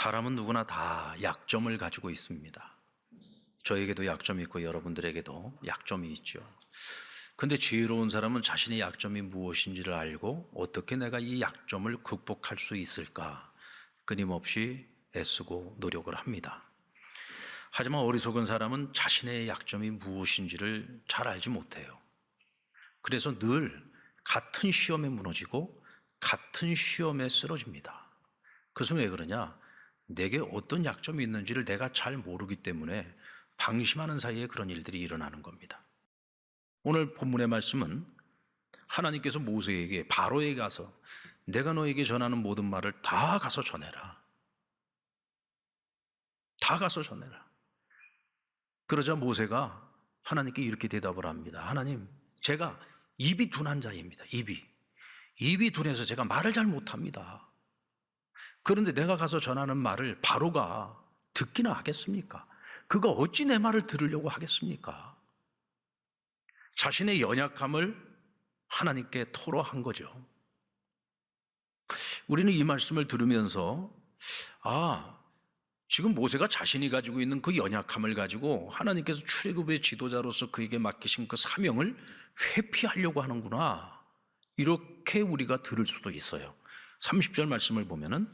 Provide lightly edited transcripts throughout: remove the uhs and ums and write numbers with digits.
사람은 누구나 다 약점을 가지고 있습니다. 저에게도 약점이 있고 여러분들에게도 약점이 있죠. 근데 지혜로운 사람은 자신의 약점이 무엇인지를 알고 어떻게 내가 이 약점을 극복할 수 있을까 끊임없이 애쓰고 노력을 합니다. 하지만 어리석은 사람은 자신의 약점이 무엇인지를 잘 알지 못해요. 그래서 늘 같은 시험에 무너지고 같은 시험에 쓰러집니다. 그것은 왜 그러냐? 내게 어떤 약점이 있는지를 내가 잘 모르기 때문에 방심하는 사이에 그런 일들이 일어나는 겁니다. 오늘 본문의 말씀은 하나님께서 모세에게 바로에게 가서 내가 너에게 전하는 모든 말을 다 가서 전해라. 다 가서 전해라. 그러자 모세가 하나님께 이렇게 대답을 합니다. 하나님, 제가 입이 둔한 자입니다. 입이 둔해서 제가 말을 잘 못합니다. 그런데 내가 가서 전하는 말을 바로가 듣기나 하겠습니까? 그가 어찌 내 말을 들으려고 하겠습니까? 자신의 연약함을 하나님께 토로한 거죠. 우리는 이 말씀을 들으면서 지금 모세가 자신이 가지고 있는 그 연약함을 가지고 하나님께서 출애굽의 지도자로서 그에게 맡기신 그 사명을 회피하려고 하는구나, 이렇게 우리가 들을 수도 있어요. 30절 말씀을 보면은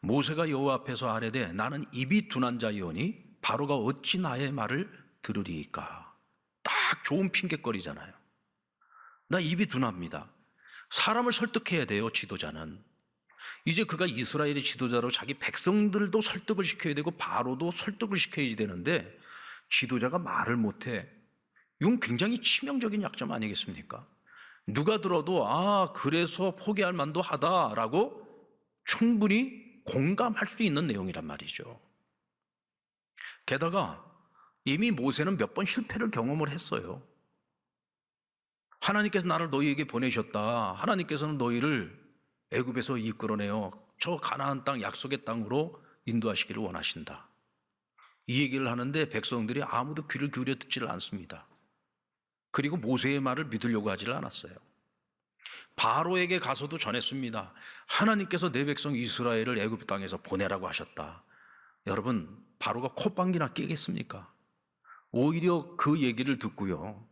모세가 여호와 앞에서 아뢰되 나는 입이 둔한 자이오니 바로가 어찌 나의 말을 들으리이까. 딱 좋은 핑계거리잖아요. 나 입이 둔합니다. 사람을 설득해야 돼요. 지도자는 이제 그가 이스라엘의 지도자로 자기 백성들도 설득을 시켜야 되고 바로도 설득을 시켜야 되는데 지도자가 말을 못해. 이건 굉장히 치명적인 약점 아니겠습니까? 누가 들어도 그래서 포기할 만도 하다라고 충분히 공감할 수 있는 내용이란 말이죠. 게다가 이미 모세는 몇 번 실패를 경험을 했어요. 하나님께서 나를 너희에게 보내셨다. 하나님께서는 너희를 애굽에서 이끌어내어 저 가나안 땅, 약속의 땅으로 인도하시기를 원하신다. 이 얘기를 하는데 백성들이 아무도 귀를 기울여 듣지를 않습니다. 그리고 모세의 말을 믿으려고 하지를 않았어요. 바로에게 가서도 전했습니다. 하나님께서 내 백성 이스라엘을 애굽 땅에서 보내라고 하셨다. 여러분, 바로가 콧방귀나 끼겠습니까? 오히려 그 얘기를 듣고요,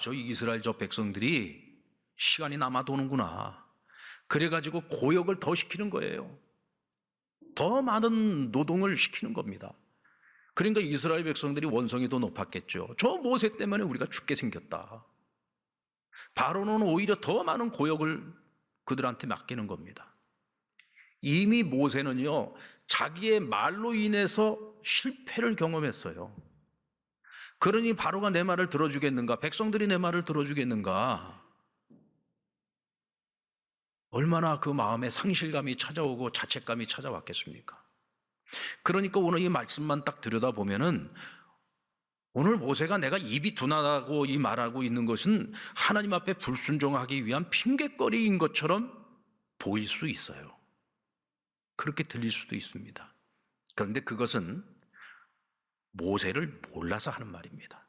저 이스라엘 저 백성들이 시간이 남아 도는구나, 그래가지고 고역을 더 시키는 거예요. 더 많은 노동을 시키는 겁니다. 그러니까 이스라엘 백성들이 원성이 더 높았겠죠. 저 모세 때문에 우리가 죽게 생겼다. 바로는 오히려 더 많은 고역을 그들한테 맡기는 겁니다. 이미 모세는요, 자기의 말로 인해서 실패를 경험했어요. 그러니 바로가 내 말을 들어주겠는가? 백성들이 내 말을 들어주겠는가? 얼마나 그 마음에 상실감이 찾아오고 자책감이 찾아왔겠습니까? 그러니까 오늘 이 말씀만 딱 들여다보면은 오늘 모세가 내가 입이 둔하다고 이 말하고 있는 것은 하나님 앞에 불순종하기 위한 핑계거리인 것처럼 보일 수 있어요. 그렇게 들릴 수도 있습니다. 그런데 그것은 모세를 몰라서 하는 말입니다.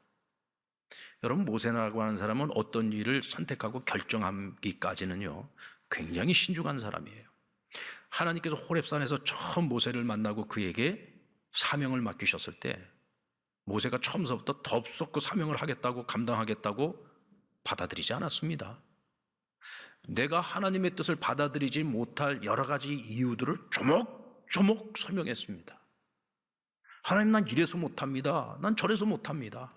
여러분, 모세라고 하는 사람은 어떤 일을 선택하고 결정하기까지는요 굉장히 신중한 사람이에요. 하나님께서 호렙산에서 처음 모세를 만나고 그에게 사명을 맡기셨을 때 모세가 처음서부터 덥석 그 사명을 하겠다고, 감당하겠다고 받아들이지 않았습니다. 내가 하나님의 뜻을 받아들이지 못할 여러 가지 이유들을 조목조목 설명했습니다. 하나님, 난 이래서 못합니다. 난 저래서 못합니다.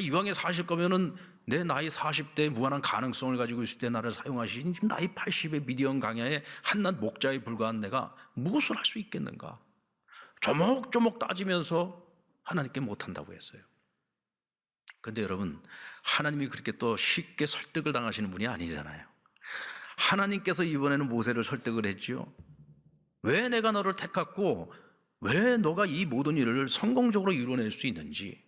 이왕에 사실 거면은 내 나이 40대에 무한한 가능성을 가지고 있을 때 나를 사용하시니 지금 나이 80의 미디언 강야에 한낱 목자에 불과한 내가 무엇을 할 수 있겠는가? 조목조목 따지면서 하나님께 못한다고 했어요. 그런데 여러분, 하나님이 그렇게 또 쉽게 설득을 당하시는 분이 아니잖아요. 하나님께서 이번에는 모세를 설득을 했지요. 왜 내가 너를 택했고 왜 너가 이 모든 일을 성공적으로 이뤄낼 수 있는지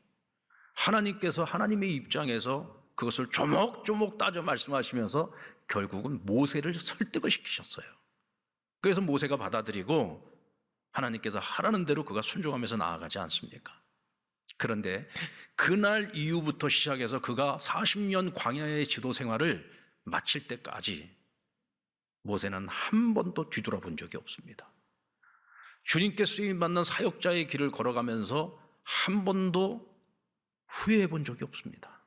하나님께서 하나님의 입장에서 그것을 조목조목 따져 말씀하시면서 결국은 모세를 설득을 시키셨어요. 그래서 모세가 받아들이고 하나님께서 하라는 대로 그가 순종하면서 나아가지 않습니까? 그런데 그날 이후부터 시작해서 그가 40년 광야의 지도 생활을 마칠 때까지 모세는 한 번도 뒤돌아본 적이 없습니다. 주님께 쓰임받는 사역자의 길을 걸어가면서 한 번도 후회해 본 적이 없습니다.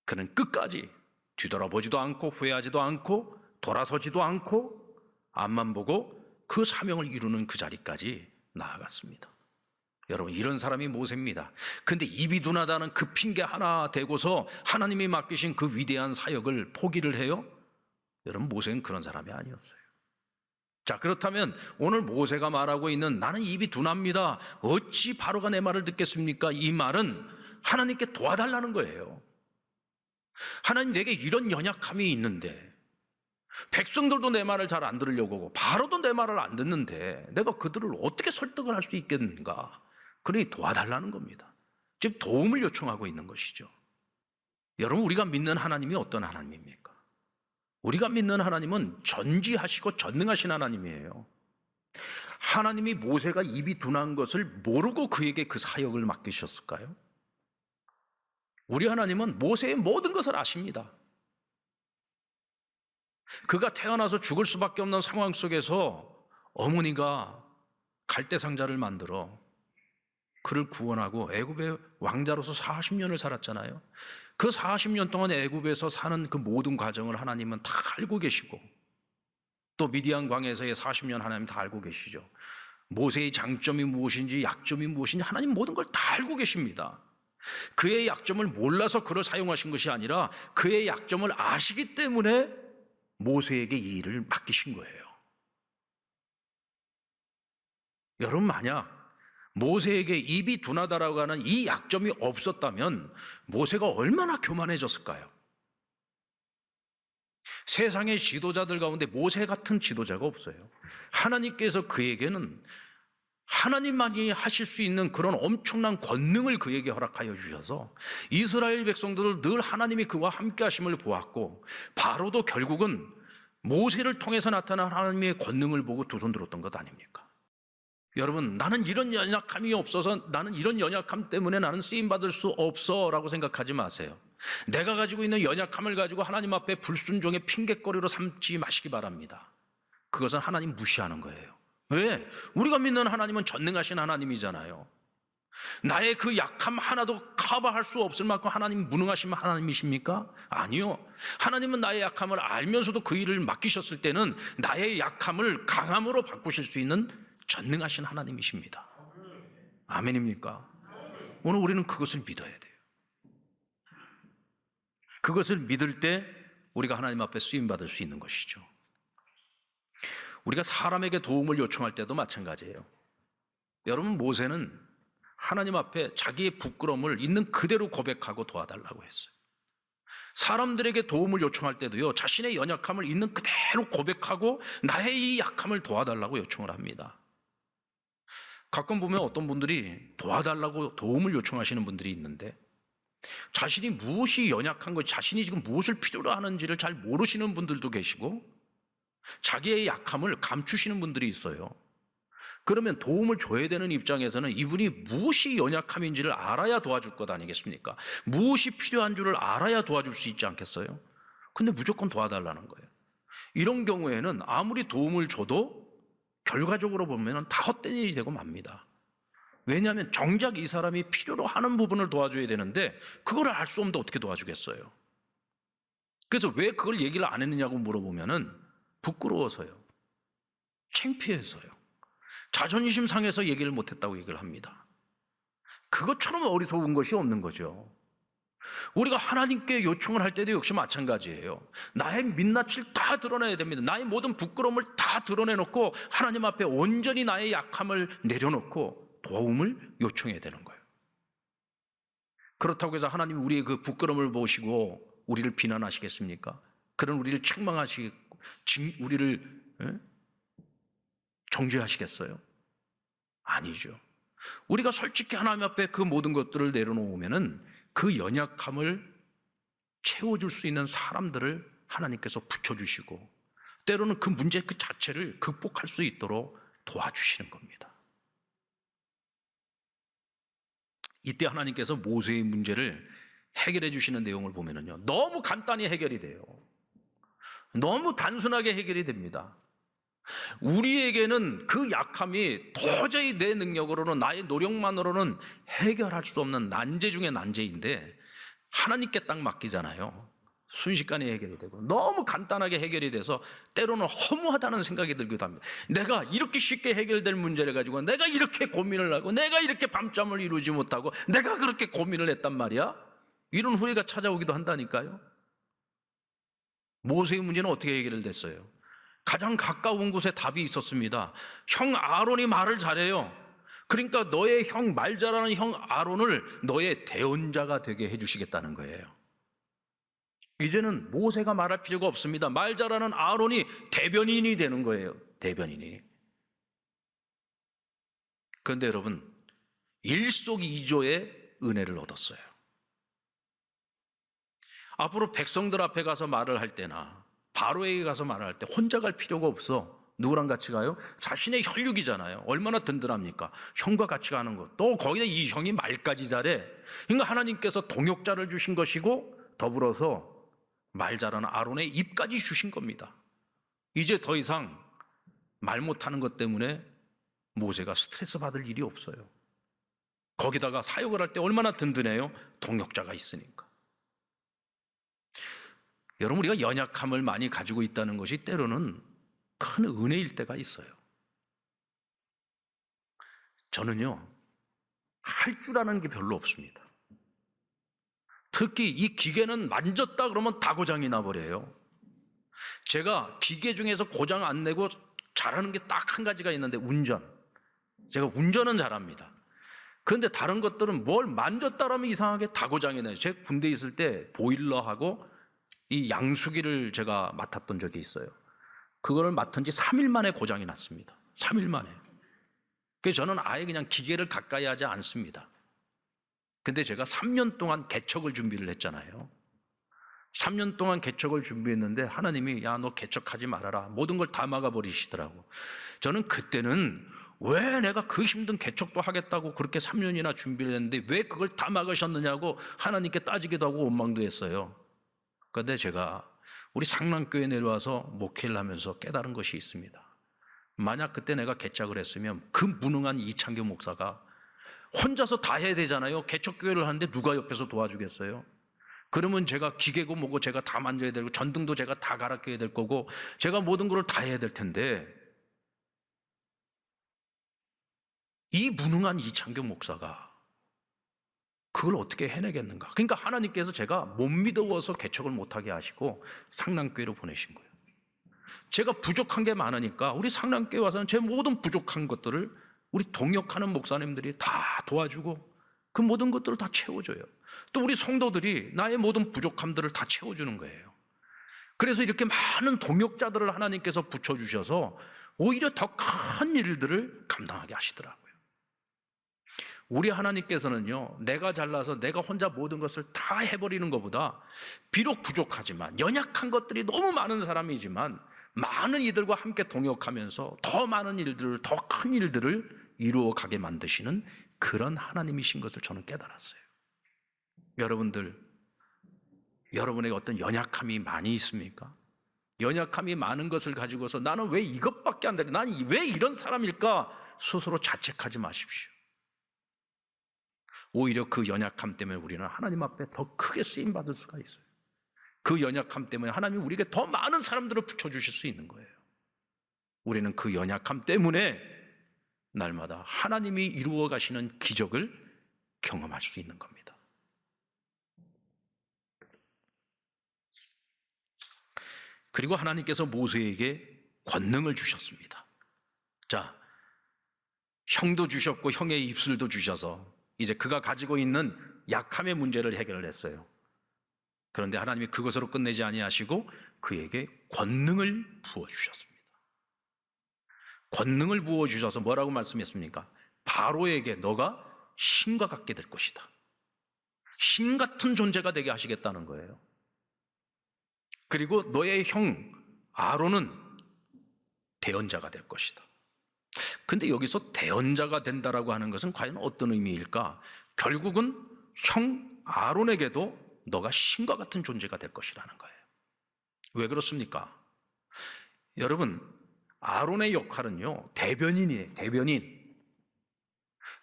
그는 끝까지 뒤돌아보지도 않고 후회하지도 않고 돌아서지도 않고 앞만 보고 그 사명을 이루는 그 자리까지 나아갔습니다. 여러분, 이런 사람이 모세입니다. 근데 입이 둔하다는 그 핑계 하나 대고서 하나님이 맡기신 그 위대한 사역을 포기를 해요? 여러분, 모세는 그런 사람이 아니었어요. 자, 그렇다면 오늘 모세가 말하고 있는 나는 입이 둔합니다, 어찌 바로가 내 말을 듣겠습니까? 이 말은 하나님께 도와달라는 거예요. 하나님, 내게 이런 연약함이 있는데 백성들도 내 말을 잘 안 들으려고 하고 바로도 내 말을 안 듣는데 내가 그들을 어떻게 설득을 할 수 있겠는가? 그러니 도와달라는 겁니다. 지금 도움을 요청하고 있는 것이죠. 여러분, 우리가 믿는 하나님이 어떤 하나님입니까? 우리가 믿는 하나님은 전지하시고 전능하신 하나님이에요. 하나님이 모세가 입이 둔한 것을 모르고 그에게 그 사역을 맡기셨을까요? 우리 하나님은 모세의 모든 것을 아십니다. 그가 태어나서 죽을 수밖에 없는 상황 속에서 어머니가 갈대상자를 만들어 그를 구원하고 애굽의 왕자로서 40년을 살았잖아요. 그 40년 동안 애굽에서 사는 그 모든 과정을 하나님은 다 알고 계시고, 또 미디안 광야에서의 40년 하나님 다 알고 계시죠. 모세의 장점이 무엇인지 약점이 무엇인지 하나님 모든 걸 다 알고 계십니다. 그의 약점을 몰라서 그를 사용하신 것이 아니라 그의 약점을 아시기 때문에 모세에게 이 일을 맡기신 거예요. 여러분, 만약 모세에게 입이 둔하다라고 하는 이 약점이 없었다면 모세가 얼마나 교만해졌을까요? 세상의 지도자들 가운데 모세 같은 지도자가 없어요. 하나님께서 그에게는 하나님만이 하실 수 있는 그런 엄청난 권능을 그에게 허락하여 주셔서 이스라엘 백성들을 늘 하나님이 그와 함께 하심을 보았고, 바로도 결국은 모세를 통해서 나타난 하나님의 권능을 보고 두 손 들었던 것 아닙니까? 여러분, 나는 이런 연약함이 없어서, 나는 이런 연약함 때문에 나는 쓰임받을 수 없어 라고 생각하지 마세요. 내가 가지고 있는 연약함을 가지고 하나님 앞에 불순종의 핑계거리로 삼지 마시기 바랍니다. 그것은 하나님 무시하는 거예요. 왜? 우리가 믿는 하나님은 전능하신 하나님이잖아요. 나의 그 약함 하나도 커버할 수 없을 만큼 하나님 무능하신 하나님이십니까? 아니요. 하나님은 나의 약함을 알면서도 그 일을 맡기셨을 때는 나의 약함을 강함으로 바꾸실 수 있는 전능하신 하나님이십니다. 아멘입니까? 오늘 우리는 그것을 믿어야 돼요. 그것을 믿을 때 우리가 하나님 앞에 쓰임받을 수 있는 것이죠. 우리가 사람에게 도움을 요청할 때도 마찬가지예요. 여러분, 모세는 하나님 앞에 자기의 부끄러움을 있는 그대로 고백하고 도와달라고 했어요. 사람들에게 도움을 요청할 때도요, 자신의 연약함을 있는 그대로 고백하고 나의 이 약함을 도와달라고 요청을 합니다. 가끔 보면 어떤 분들이 도와달라고 도움을 요청하시는 분들이 있는데 자신이 무엇이 연약한 것이, 자신이 지금 무엇을 필요로 하는지를 잘 모르시는 분들도 계시고 자기의 약함을 감추시는 분들이 있어요. 그러면 도움을 줘야 되는 입장에서는 이분이 무엇이 연약함인지를 알아야 도와줄 것 아니겠습니까? 무엇이 필요한 줄을 알아야 도와줄 수 있지 않겠어요? 근데 무조건 도와달라는 거예요. 이런 경우에는 아무리 도움을 줘도 결과적으로 보면 다 헛된 일이 되고 맙니다. 왜냐하면 정작 이 사람이 필요로 하는 부분을 도와줘야 되는데 그걸 알 수 없는데 어떻게 도와주겠어요? 그래서 왜 그걸 얘기를 안 했느냐고 물어보면은 부끄러워서요, 창피해서요, 자존심 상해서 얘기를 못했다고 얘기를 합니다. 그것처럼 어리석은 것이 없는 거죠. 우리가 하나님께 요청을 할 때도 역시 마찬가지예요. 나의 민낯을 다 드러내야 됩니다. 나의 모든 부끄러움을 다 드러내놓고 하나님 앞에 온전히 나의 약함을 내려놓고 도움을 요청해야 되는 거예요. 그렇다고 해서 하나님이 우리의 그 부끄러움을 보시고 우리를 비난하시겠습니까? 그런 우리를 책망하시고 우리를 정죄하시겠어요? 아니죠. 우리가 솔직히 하나님 앞에 그 모든 것들을 내려놓으면은 그 연약함을 채워줄 수 있는 사람들을 하나님께서 붙여주시고 때로는 그 문제 그 자체를 극복할 수 있도록 도와주시는 겁니다. 이때 하나님께서 모세의 문제를 해결해 주시는 내용을 보면은요, 너무 간단히 해결이 돼요. 너무 단순하게 해결이 됩니다. 우리에게는 그 약함이 도저히 내 능력으로는, 나의 노력만으로는 해결할 수 없는 난제 중의 난제인데 하나님께 딱 맡기잖아요. 순식간에 해결이 되고 너무 간단하게 해결이 돼서 때로는 허무하다는 생각이 들기도 합니다. 내가 이렇게 쉽게 해결될 문제를 가지고 내가 이렇게 고민을 하고 내가 이렇게 밤잠을 이루지 못하고 내가 그렇게 고민을 했단 말이야? 이런 후회가 찾아오기도 한다니까요. 모세의 문제는 어떻게 해결됐어요? 가장 가까운 곳에 답이 있었습니다. 형 아론이 말을 잘해요. 그러니까 너의 형, 말 잘하는 형 아론을 너의 대언자가 되게 해주시겠다는 거예요. 이제는 모세가 말할 필요가 없습니다. 말 잘하는 아론이 대변인이 되는 거예요. 대변인이. 그런데 여러분, 일석이조의 은혜를 얻었어요. 앞으로 백성들 앞에 가서 말을 할 때나 바로에게 가서 말을 할 때 혼자 갈 필요가 없어. 누구랑 같이 가요? 자신의 혈육이잖아요. 얼마나 든든합니까? 형과 같이 가는 것. 또 거기다 이 형이 말까지 잘해. 그러니까 하나님께서 동역자를 주신 것이고 더불어서 말 잘하는 아론의 입까지 주신 겁니다. 이제 더 이상 말 못하는 것 때문에 모세가 스트레스 받을 일이 없어요. 거기다가 사역을 할 때 얼마나 든든해요? 동역자가 있으니까. 여러분, 우리가 연약함을 많이 가지고 있다는 것이 때로는 큰 은혜일 때가 있어요. 저는요, 할 줄 아는 게 별로 없습니다. 특히 이 기계는 만졌다 그러면 다 고장이 나버려요. 제가 기계 중에서 고장 안 내고 잘하는 게 딱 한 가지가 있는데 운전. 제가 운전은 잘합니다. 그런데 다른 것들은 뭘 만졌다 그러면 이상하게 다 고장이 나요. 제가 군대에 있을 때 보일러하고 이 양수기를 제가 맡았던 적이 있어요. 그거를 맡은 지 3일 만에 고장이 났습니다. 3일 만에. 그래서 저는 아예 그냥 기계를 가까이 하지 않습니다. 근데 제가 3년 동안 개척을 준비를 했잖아요. 3년 동안 개척을 준비했는데 하나님이 야, 너 개척하지 말아라. 모든 걸 다 막아버리시더라고. 저는 그때는 왜 내가 그 힘든 개척도 하겠다고 그렇게 3년이나 준비를 했는데 왜 그걸 다 막으셨느냐고 하나님께 따지기도 하고 원망도 했어요. 그런데 제가 우리 상랑교회에 내려와서 목회를 하면서 깨달은 것이 있습니다. 만약 그때 내가 개척을 했으면 그 무능한 이창규 목사가 혼자서 다 해야 되잖아요. 개척교회를 하는데 누가 옆에서 도와주겠어요? 그러면 제가 기계고 뭐고 제가 다 만져야 되고 전등도 제가 다 갈아껴야 될 거고 제가 모든 걸 다 해야 될 텐데 이 무능한 이창규 목사가 그걸 어떻게 해내겠는가? 그러니까 하나님께서 제가 못 믿어서 개척을 못하게 하시고 상랑교회로 보내신 거예요. 제가 부족한 게 많으니까 우리 상랑교회 와서는 제 모든 부족한 것들을 우리 동역하는 목사님들이 다 도와주고 그 모든 것들을 다 채워줘요. 또 우리 성도들이 나의 모든 부족함들을 다 채워주는 거예요. 그래서 이렇게 많은 동역자들을 하나님께서 붙여주셔서 오히려 더 큰 일들을 감당하게 하시더라고요. 우리 하나님께서는요, 내가 잘나서 내가 혼자 모든 것을 다 해버리는 것보다 비록 부족하지만 연약한 것들이 너무 많은 사람이지만 많은 이들과 함께 동역하면서 더 많은 일들을, 더 큰 일들을 이루어가게 만드시는 그런 하나님이신 것을 저는 깨달았어요. 여러분들, 여러분에게 어떤 연약함이 많이 있습니까? 연약함이 많은 것을 가지고서 나는 왜 이것밖에 안 돼? 난 왜 이런 사람일까? 스스로 자책하지 마십시오. 오히려 그 연약함 때문에 우리는 하나님 앞에 더 크게 쓰임받을 수가 있어요. 그 연약함 때문에 하나님이 우리에게 더 많은 사람들을 붙여주실 수 있는 거예요. 우리는 그 연약함 때문에 날마다 하나님이 이루어 가시는 기적을 경험할 수 있는 겁니다. 그리고 하나님께서 모세에게 권능을 주셨습니다. 자, 형도 주셨고 형의 입술도 주셔서 이제 그가 가지고 있는 약함의 문제를 해결을 했어요. 그런데 하나님이 그것으로 끝내지 아니하시고 그에게 권능을 부어주셨습니다. 권능을 부어주셔서 뭐라고 말씀했습니까? 바로에게 너가 신과 같게 될 것이다. 신 같은 존재가 되게 하시겠다는 거예요. 그리고 너의 형 아론은 대언자가 될 것이다. 근데 여기서 대언자가 된다라고 하는 것은 과연 어떤 의미일까? 결국은 형 아론에게도 너가 신과 같은 존재가 될 것이라는 거예요. 왜 그렇습니까? 여러분, 아론의 역할은요, 대변인이에요, 대변인.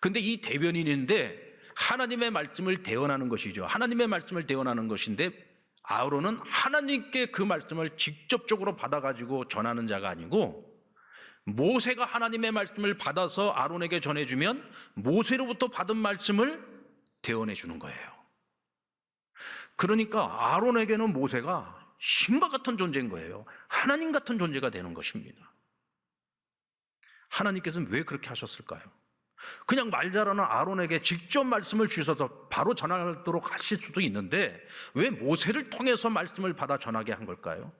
근데 이 대변인인데 하나님의 말씀을 대언하는 것이죠. 하나님의 말씀을 대언하는 것인데 아론은 하나님께 그 말씀을 직접적으로 받아가지고 전하는 자가 아니고 모세가 하나님의 말씀을 받아서 아론에게 전해주면 모세로부터 받은 말씀을 대언해 주는 거예요. 그러니까 아론에게는 모세가 신과 같은 존재인 거예요. 하나님 같은 존재가 되는 것입니다. 하나님께서는 왜 그렇게 하셨을까요? 그냥 말 잘하는 아론에게 직접 말씀을 주셔서 바로 전하도록 하실 수도 있는데 왜 모세를 통해서 말씀을 받아 전하게 한 걸까요?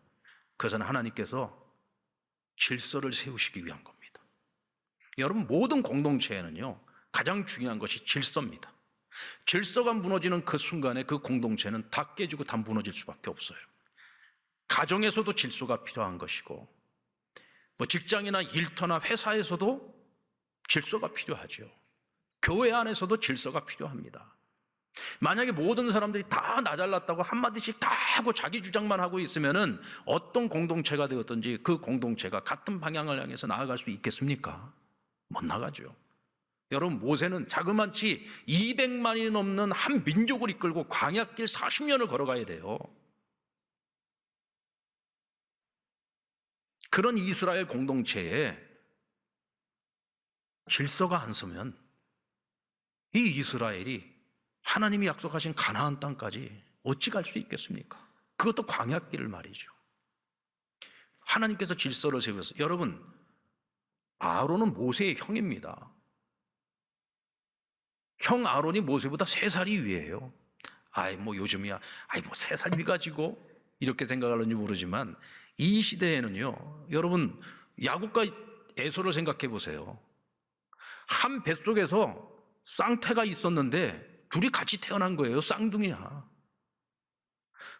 그것은 하나님께서 질서를 세우시기 위한 겁니다. 여러분, 모든 공동체에는요, 가장 중요한 것이 질서입니다. 질서가 무너지는 그 순간에 그 공동체는 다 깨지고 다 무너질 수밖에 없어요. 가정에서도 질서가 필요한 것이고, 직장이나 일터나 회사에서도 질서가 필요하죠. 교회 안에서도 질서가 필요합니다. 만약에 모든 사람들이 다 나 잘났다고 한마디씩 다 하고 자기 주장만 하고 있으면은 어떤 공동체가 되었든지 그 공동체가 같은 방향을 향해서 나아갈 수 있겠습니까? 못 나가죠. 여러분, 모세는 자그마치 200만이 넘는 한 민족을 이끌고 광야길 40년을 걸어가야 돼요. 그런 이스라엘 공동체에 질서가 안 서면 이 이스라엘이 하나님이 약속하신 가나안 땅까지 어찌 갈 수 있겠습니까? 그것도 광야길을 말이죠. 하나님께서 질서를 세우셨어요. 여러분, 아론은 모세의 형입니다. 형 아론이 모세보다 3살이 위에요. 요즘이야. 3살 위 가지고 이렇게 생각하는지 모르지만 이 시대에는요, 여러분, 야곱과 에서를 생각해 보세요. 한 뱃속에서 쌍태가 있었는데 둘이 같이 태어난 거예요. 쌍둥이야.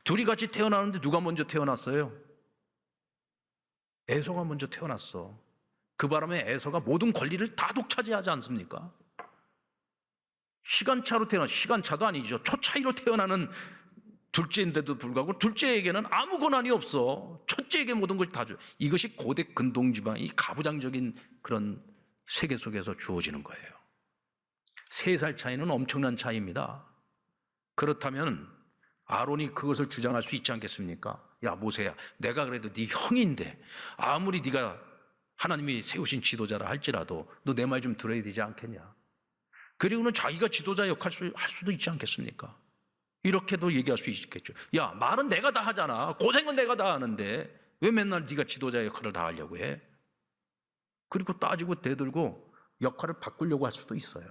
둘이 같이 태어나는데 누가 먼저 태어났어요? 에서가 먼저 태어났어. 그 바람에 에서가 모든 권리를 다 독차지하지 않습니까? 시간차로 시간차도 아니죠. 초 차이로 태어나는 둘째인데도 불구하고 둘째에게는 아무 권한이 없어. 첫째에게 모든 것이 다 줘. 이것이 고대 근동지방의 가부장적인 그런 세계 속에서 주어지는 거예요. 3살 차이는 엄청난 차이입니다. 그렇다면 아론이 그것을 주장할 수 있지 않겠습니까? 야, 모세야, 내가 그래도 네 형인데 아무리 네가 하나님이 세우신 지도자라 할지라도 너 내 말 좀 들어야 되지 않겠냐? 그리고는 자기가 지도자 역할을 할 수도 있지 않겠습니까? 이렇게도 얘기할 수 있겠죠. 야, 말은 내가 다 하잖아. 고생은 내가 다 하는데 왜 맨날 네가 지도자 역할을 다 하려고 해? 그리고 따지고 대들고 역할을 바꾸려고 할 수도 있어요.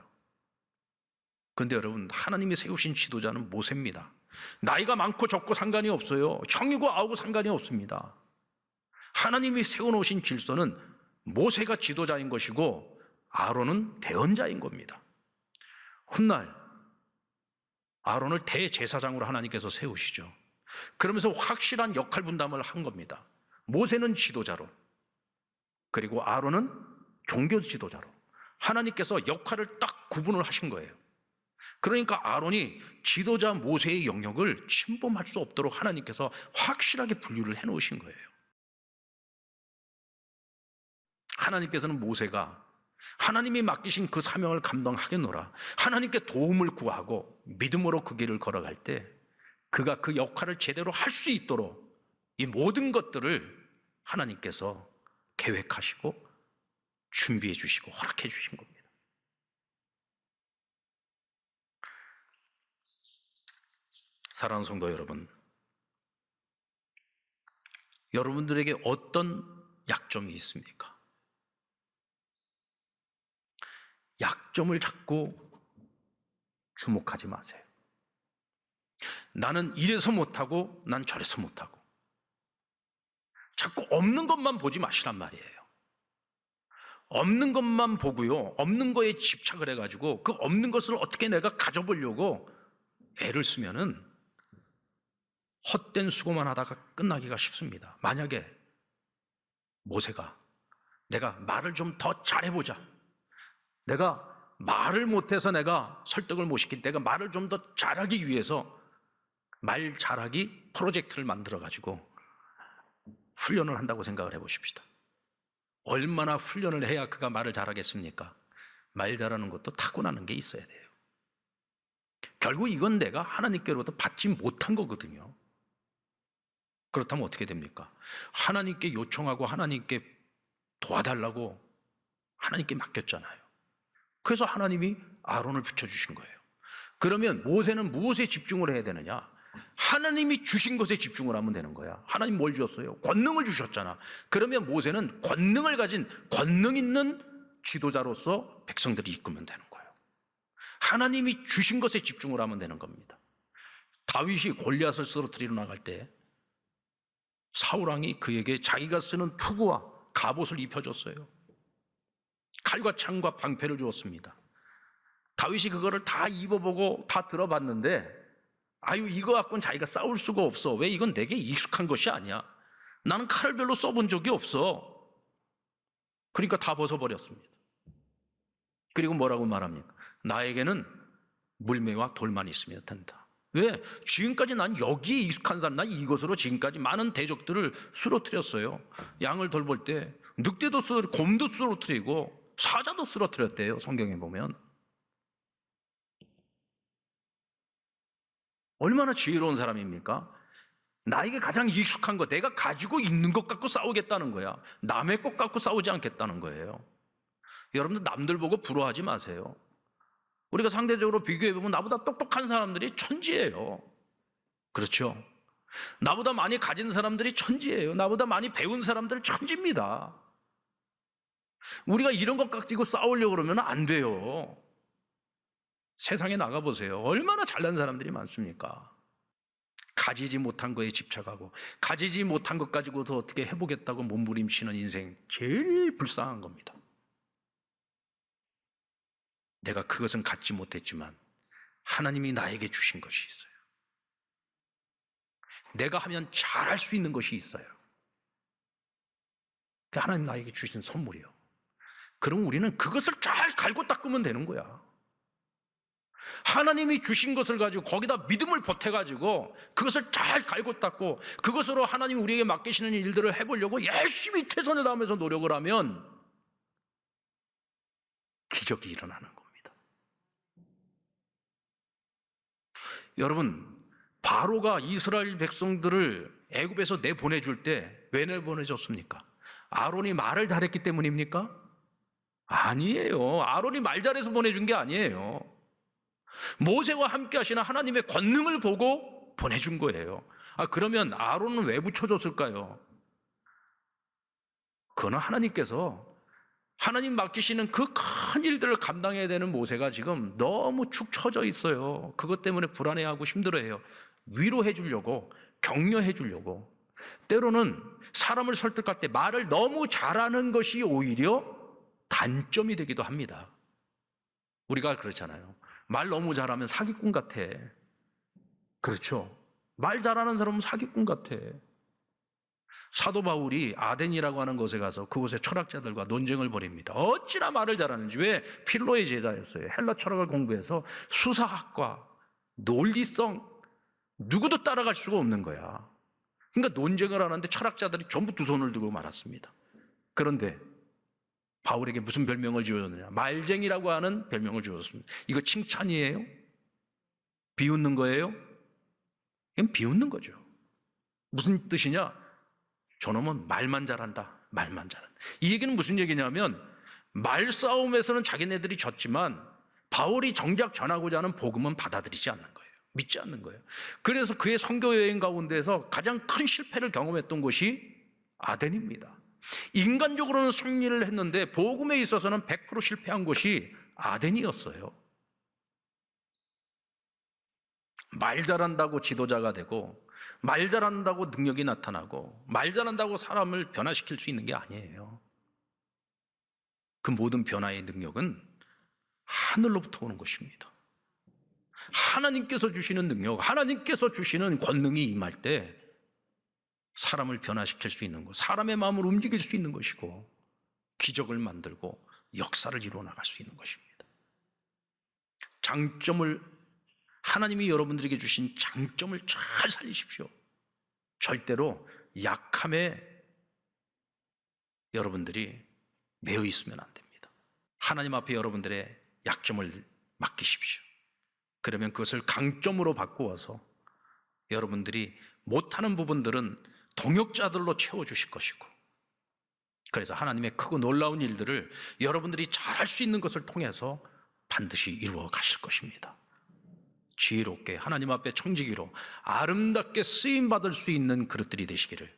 그런데 여러분, 하나님이 세우신 지도자는 모세입니다. 나이가 많고 적고 상관이 없어요. 형이고 아우고 상관이 없습니다. 하나님이 세워놓으신 질서는 모세가 지도자인 것이고 아론은 대언자인 겁니다. 훗날 아론을 대제사장으로 하나님께서 세우시죠. 그러면서 확실한 역할 분담을 한 겁니다. 모세는 지도자로, 그리고 아론은 종교 지도자로 하나님께서 역할을 딱 구분을 하신 거예요. 그러니까 아론이 지도자 모세의 영역을 침범할 수 없도록 하나님께서 확실하게 분류를 해놓으신 거예요. 하나님께서는 모세가 하나님이 맡기신 그 사명을 감당하겠노라, 하나님께 도움을 구하고 믿음으로 그 길을 걸어갈 때 그가 그 역할을 제대로 할 수 있도록 이 모든 것들을 하나님께서 계획하시고 준비해 주시고 허락해 주신 겁니다. 사랑하는 성도 여러분, 여러분들에게 어떤 약점이 있습니까? 약점을 자꾸 주목하지 마세요. 나는 이래서 못하고 난 저래서 못하고 자꾸 없는 것만 보지 마시란 말이에요. 없는 것만 보고요, 없는 거에 집착을 해가지고 그 없는 것을 어떻게 내가 가져보려고 애를 쓰면은 헛된 수고만 하다가 끝나기가 쉽습니다. 만약에 모세가 내가 말을 좀 더 잘해보자, 내가 말을 못해서 내가 설득을 못 시킨, 내가 말을 좀 더 잘하기 위해서 말 잘하기 프로젝트를 만들어가지고 훈련을 한다고 생각을 해보십시다. 얼마나 훈련을 해야 그가 말을 잘하겠습니까? 말 잘하는 것도 타고나는 게 있어야 돼요. 결국 이건 내가 하나님께로부터 받지 못한 거거든요. 그렇다면 어떻게 됩니까? 하나님께 요청하고 하나님께 도와달라고 하나님께 맡겼잖아요. 그래서 하나님이 아론을 붙여주신 거예요. 그러면 모세는 무엇에 집중을 해야 되느냐? 하나님이 주신 것에 집중을 하면 되는 거야. 하나님 뭘 주셨어요? 권능을 주셨잖아. 그러면 모세는 권능을 가진 권능 있는 지도자로서 백성들을 이끌면 되는 거예요. 하나님이 주신 것에 집중을 하면 되는 겁니다. 다윗이 골리앗을 쓰러뜨리러 나갈 때 사울왕이 그에게 자기가 쓰는 투구와 갑옷을 입혀줬어요. 칼과 창과 방패를 주었습니다. 다윗이 그거를 다 입어보고 다 들어봤는데 아유 이거 갖고는 자기가 싸울 수가 없어. 왜? 이건 내게 익숙한 것이 아니야. 나는 칼을 별로 써본 적이 없어. 그러니까 다 벗어버렸습니다. 그리고 뭐라고 말합니까? 나에게는 물매와 돌만 있으면 된다. 왜? 지금까지 난 여기에 익숙한 사람, 난 이것으로 지금까지 많은 대적들을 쓰러뜨렸어요. 양을 돌볼 때 늑대도 쓰러뜨리고 곰도 쓰러뜨리고 사자도 쓰러뜨렸대요. 성경에 보면. 얼마나 지혜로운 사람입니까? 나에게 가장 익숙한 것, 내가 가지고 있는 것 갖고 싸우겠다는 거야. 남의 것 갖고 싸우지 않겠다는 거예요. 여러분들 남들 보고 부러워하지 마세요. 우리가 상대적으로 비교해보면 나보다 똑똑한 사람들이 천지예요. 그렇죠? 나보다 많이 가진 사람들이 천지예요. 나보다 많이 배운 사람들은 천지입니다. 우리가 이런 것 가지고 싸우려고 그러면 안 돼요. 세상에 나가보세요. 얼마나 잘난 사람들이 많습니까? 가지지 못한 거에 집착하고 가지지 못한 것 가지고도 어떻게 해보겠다고 몸부림치는 인생, 제일 불쌍한 겁니다. 내가 그것은 갖지 못했지만 하나님이 나에게 주신 것이 있어요. 내가 하면 잘할 수 있는 것이 있어요. 그게 하나님 나에게 주신 선물이요. 그럼 우리는 그것을 잘 갈고 닦으면 되는 거야. 하나님이 주신 것을 가지고 거기다 믿음을 보태가지고 그것을 잘 갈고 닦고 그것으로 하나님이 우리에게 맡기시는 일들을 해보려고 열심히 최선을 다하면서 노력을 하면 기적이 일어나는 겁니다. 여러분, 바로가 이스라엘 백성들을 애굽에서 내보내줄 때 왜 내보내줬습니까? 아론이 말을 잘했기 때문입니까? 아니에요. 아론이 말 잘해서 보내준 게 아니에요. 모세와 함께 하시는 하나님의 권능을 보고 보내준 거예요. 그러면 아론은 왜 붙여줬을까요? 그거는 하나님께서 하나님 맡기시는 그 큰 일들을 감당해야 되는 모세가 지금 너무 축 처져 있어요. 그것 때문에 불안해하고 힘들어해요. 위로해 주려고, 격려해 주려고. 때로는 사람을 설득할 때 말을 너무 잘하는 것이 오히려 단점이 되기도 합니다. 우리가 그렇잖아요. 말 너무 잘하면 사기꾼 같아. 그렇죠? 말 잘하는 사람은 사기꾼 같아. 사도 바울이 아덴이라고 하는 곳에 가서 그곳의 철학자들과 논쟁을 벌입니다. 어찌나 말을 잘하는지. 왜? 필로의 제자였어요. 헬라 철학을 공부해서 수사학과, 논리성, 누구도 따라갈 수가 없는 거야. 그러니까 논쟁을 하는데 철학자들이 전부 두 손을 들고 말았습니다. 그런데 바울에게 무슨 별명을 지어줬느냐? 말쟁이라고 하는 별명을 지어줬습니다. 이거 칭찬이에요? 비웃는 거예요? 이건 비웃는 거죠. 무슨 뜻이냐? 저놈은 말만 잘한다. 말만 잘한다. 이 얘기는 무슨 얘기냐면 말싸움에서는 자기네들이 졌지만 바울이 정작 전하고자 하는 복음은 받아들이지 않는 거예요. 믿지 않는 거예요. 그래서 그의 선교 여행 가운데서 가장 큰 실패를 경험했던 곳이 아덴입니다. 인간적으로는 승리를 했는데 복음에 있어서는 100% 실패한 곳이 아덴이었어요. 말 잘한다고 지도자가 되고 말 잘한다고 능력이 나타나고 말 잘한다고 사람을 변화시킬 수 있는 게 아니에요. 그 모든 변화의 능력은 하늘로부터 오는 것입니다. 하나님께서 주시는 능력, 하나님께서 주시는 권능이 임할 때 사람을 변화시킬 수 있는 것, 사람의 마음을 움직일 수 있는 것이고 기적을 만들고 역사를 이루어 나갈 수 있는 것입니다. 하나님이 여러분들에게 주신 장점을 잘 살리십시오. 절대로 약함에 여러분들이 매여 있으면 안 됩니다. 하나님 앞에 여러분들의 약점을 맡기십시오. 그러면 그것을 강점으로 바꾸어서 여러분들이 못하는 부분들은 동역자들로 채워주실 것이고, 그래서 하나님의 크고 놀라운 일들을 여러분들이 잘할 수 있는 것을 통해서 반드시 이루어 가실 것입니다. 지혜롭게 하나님 앞에 청지기로 아름답게 쓰임받을 수 있는 그릇들이 되시기를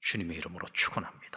주님의 이름으로 축원합니다.